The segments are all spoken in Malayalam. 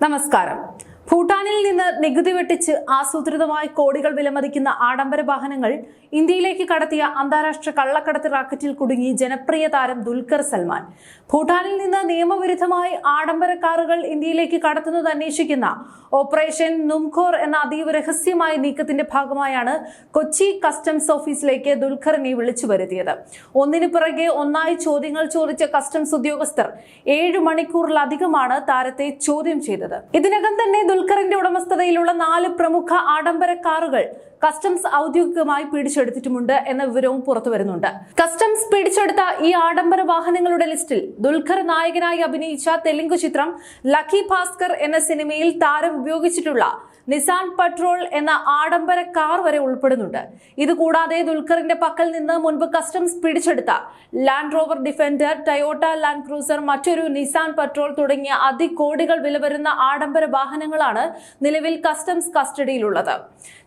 നമസ്കാരം. ഭൂട്ടാനിൽ നിന്ന് നികുതി വെട്ടിച്ച് ആസൂത്രിതമായി കോടികൾ വിലമതിക്കുന്ന ആഡംബര വാഹനങ്ങൾ ഇന്ത്യയിലേക്ക് കടത്തിയ അന്താരാഷ്ട്ര കള്ളക്കടത്ത് റാക്കറ്റിൽ കുടുങ്ങി ജനപ്രിയ താരം ദുൽഖർ സൽമാൻ. ഭൂട്ടാനിൽ നിന്ന് നിയമവിരുദ്ധമായി ആഡംബര കാറുകൾ ഇന്ത്യയിലേക്ക് കടത്തുന്നത് അന്വേഷിക്കുന്ന ഓപ്പറേഷൻ നുംഖോർ എന്ന അതീവ രഹസ്യമായ നീക്കത്തിന്റെ ഭാഗമായാണ് കൊച്ചി കസ്റ്റംസ് ഓഫീസിലേക്ക് ദുൽഖറിനെ വിളിച്ചു വരുത്തിയത്. ഒന്നിനു പിറകെ ഒന്നായി ചോദ്യങ്ങൾ ചോദിച്ച കസ്റ്റംസ് ഉദ്യോഗസ്ഥർ 7 മണിക്കൂറിലധികമാണ് താരത്തെ ചോദ്യം ചെയ്തത്. ഇതിനകം തന്നെ ദുൽഖറിന്റെ ഉടമസ്ഥതയിലുള്ള 4 പ്രമുഖ ആഡംബര കാറുകൾ കസ്റ്റംസ് ഔദ്യോഗികമായി പിടിച്ചെടുത്തിട്ടുമുണ്ട് എന്ന വിവരവും പുറത്തു വരുന്നുണ്ട്. കസ്റ്റംസ് പിടിച്ചെടുത്ത ഈ ആഡംബര വാഹനങ്ങളുടെ ലിസ്റ്റിൽ ദുൽഖർ നായകനായി അഭിനയിച്ച തെലുങ്ക് ചിത്രം ലക്കി ഭാസ്കർ എന്ന സിനിമയിൽ താരം ഉപയോഗിച്ചിട്ടുള്ള നിസാൻ പട്രോൾ എന്ന ആഡംബര കാർ വരെ ഉൾപ്പെടുന്നുണ്ട്. ഇതുകൂടാതെ ദുൽഖറിന്റെ പക്കൽ നിന്ന് മുൻപ് കസ്റ്റംസ് പിടിച്ചെടുത്ത land rover defender, Toyota land cruiser, മറ്റൊരു നിസാൻ പട്രോൾ തുടങ്ങിയ അതികോടികൾ വില വരുന്ന ആഡംബര വാഹനങ്ങളാണ് നിലവിൽ കസ്റ്റംസ് കസ്റ്റഡിയിലുള്ളത്.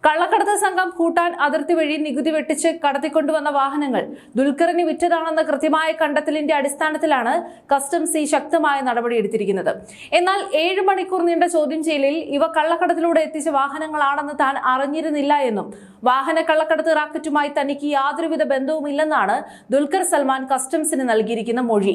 കള്ളക്കടത്ത് സംഘം ഭൂട്ടാൻ അതിർത്തി വഴി നികുതി വെട്ടിച്ച് കടത്തിക്കൊണ്ടുവന്ന വാഹനങ്ങൾ ദുൽഖറിന് വിറ്റതാണെന്ന കൃത്യമായ കണ്ടെത്തലിന്റെ അടിസ്ഥാനത്തിലാണ് കസ്റ്റംസ് ഈ ശക്തമായ നടപടിയെടുത്തിരിക്കുന്നത്. എന്നാൽ 7 മണിക്കൂർ നീണ്ട ചോദ്യം ചെയ്യലിൽ ഇവ കള്ളക്കടത്തിലൂടെ എത്തിച്ച വാഹനങ്ങളാണെന്ന് താൻ അറിഞ്ഞിരുന്നില്ല എന്നും വാഹന കള്ളക്കടത്ത് റാക്കറ്റുമായി തനിക്ക് യാതൊരുവിധ ബന്ധവുമില്ലെന്നാണ് ദുൽഖർ സൽമാൻ കസ്റ്റംസിന് നൽകിയിരിക്കുന്ന മൊഴി.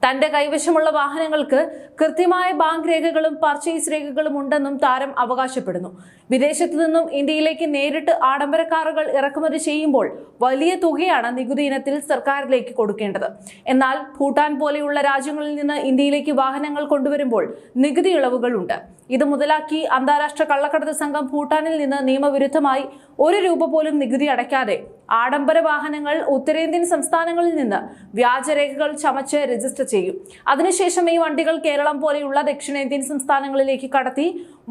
തന്റെ കൈവശമുള്ള വാഹനങ്ങൾക്ക് കൃത്യമായ ബാങ്ക് രേഖകളും പർച്ചേസ് രേഖകളും ഉണ്ടെന്നും താരം അവകാശപ്പെടുന്നു. വിദേശത്തു നിന്നും ഇന്ത്യയിലേക്ക് നേരിട്ട് ആഡംബര കാറുകൾ ഇറക്കുമതി ചെയ്യുമ്പോൾ വലിയ തുകയാണ് നികുതി ഇനത്തിൽ സർക്കാരിലേക്ക് കൊടുക്കേണ്ടത്. എന്നാൽ ഭൂട്ടാൻ പോലെയുള്ള രാജ്യങ്ങളിൽ നിന്ന് ഇന്ത്യയിലേക്ക് വാഹനങ്ങൾ കൊണ്ടുവരുമ്പോൾ നികുതി ഇളവുകൾ ഉണ്ട്. ഇത് മുതലാക്കി അന്താരാഷ്ട്ര കള്ളക്കടത്ത് സംഘം ഭൂട്ടാനിൽ നിന്ന് നിയമവിരുദ്ധമായി 1 രൂപ പോലും നികുതി അടയ്ക്കാതെ ആഡംബര വാഹനങ്ങൾ ഉത്തരേന്ത്യൻ സംസ്ഥാനങ്ങളിൽ നിന്ന് വ്യാജരേഖകൾ ചമച്ച് രജിസ്റ്റർ ചെയ്യും. അതിനുശേഷം ഈ വണ്ടികൾ കേരളം പോലെയുള്ള ദക്ഷിണേന്ത്യൻ സംസ്ഥാനങ്ങളിലേക്ക് കടത്തി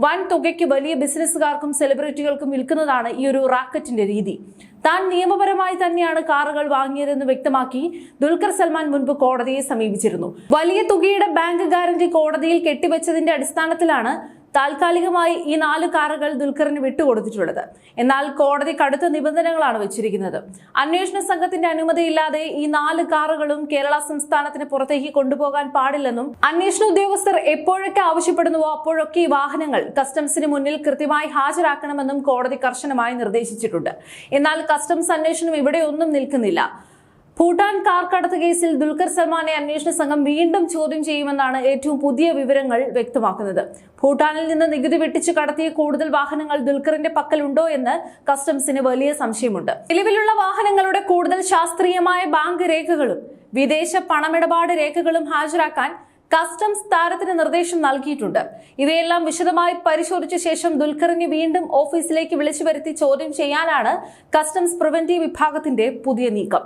വൻ തുകയ്ക്ക് വലിയ ബിസിനസ്സുകാർക്കും സെലിബ്രിറ്റികൾക്കും വിൽക്കുന്നതാണ് ഈ ഒരു റാക്കറ്റിന്റെ രീതി. താൻ നിയമപരമായി തന്നെയാണ് കാറുകൾ വാങ്ങിയതെന്ന് വ്യക്തമാക്കി ദുൽഖർ സൽമാൻ മുൻപ് കോടതിയെ സമീപിച്ചിരുന്നു. വലിയ തുകയുടെ ബാങ്ക് ഗ്യാരണ്ടി കോടതിയിൽ കെട്ടിവെച്ചതിന്റെ അടിസ്ഥാനത്തിലാണ് താൽക്കാലികമായി ഈ 4 കാറുകൾ ദുൽഖറിന് വിട്ടുകൊടുത്തിട്ടുള്ളത്. എന്നാൽ കോടതി കടുത്ത നിബന്ധനകളാണ് വെച്ചിരിക്കുന്നത്. അന്വേഷണ സംഘത്തിന്റെ അനുമതിയില്ലാതെ ഈ 4 കാറുകളും കേരള സംസ്ഥാനത്തിന് പുറത്തേക്ക് കൊണ്ടുപോകാൻ പാടില്ലെന്നും അന്വേഷണ ഉദ്യോഗസ്ഥർ എപ്പോഴൊക്കെ ആവശ്യപ്പെടുന്നുവോ അപ്പോഴൊക്കെ ഈ വാഹനങ്ങൾ കസ്റ്റംസിന് മുന്നിൽ കൃത്യമായി ഹാജരാക്കണമെന്നും കോടതി കർശനമായി നിർദ്ദേശിച്ചിട്ടുണ്ട്. എന്നാൽ കസ്റ്റംസ് അന്വേഷണം ഇവിടെയൊന്നും നിൽക്കുന്നില്ല. ഭൂട്ടാൻ കാർ കടത്ത് കേസിൽ ദുൽഖർ സൽമാനെ അന്വേഷണ സംഘം വീണ്ടും ചോദ്യം ചെയ്യുമെന്നാണ് ഏറ്റവും പുതിയ വിവരങ്ങൾ വ്യക്തമാക്കുന്നത്. ഭൂട്ടാനിൽ നിന്ന് നികുതി വെട്ടിച്ച് കടത്തിയ കൂടുതൽ വാഹനങ്ങൾ ദുൽഖറിന്റെ പക്കലുണ്ടോ എന്ന് കസ്റ്റംസിന് വലിയ സംശയമുണ്ട്. നിലവിലുള്ള വാഹനങ്ങളുടെ കൂടുതൽ ശാസ്ത്രീയമായ ബാങ്ക് രേഖകളും വിദേശ പണമിടപാട് രേഖകളും ഹാജരാക്കാൻ കസ്റ്റംസ് താരത്തിന് നിർദ്ദേശം നൽകിയിട്ടുണ്ട്. ഇവയെല്ലാം വിശദമായി പരിശോധിച്ച ശേഷം ദുൽഖറിനെ വീണ്ടും ഓഫീസിലേക്ക് വിളിച്ചു വരുത്തി ചോദ്യം ചെയ്യാനാണ് കസ്റ്റംസ് പ്രിവന്റീവ് വിഭാഗത്തിന്റെ പുതിയ നീക്കം.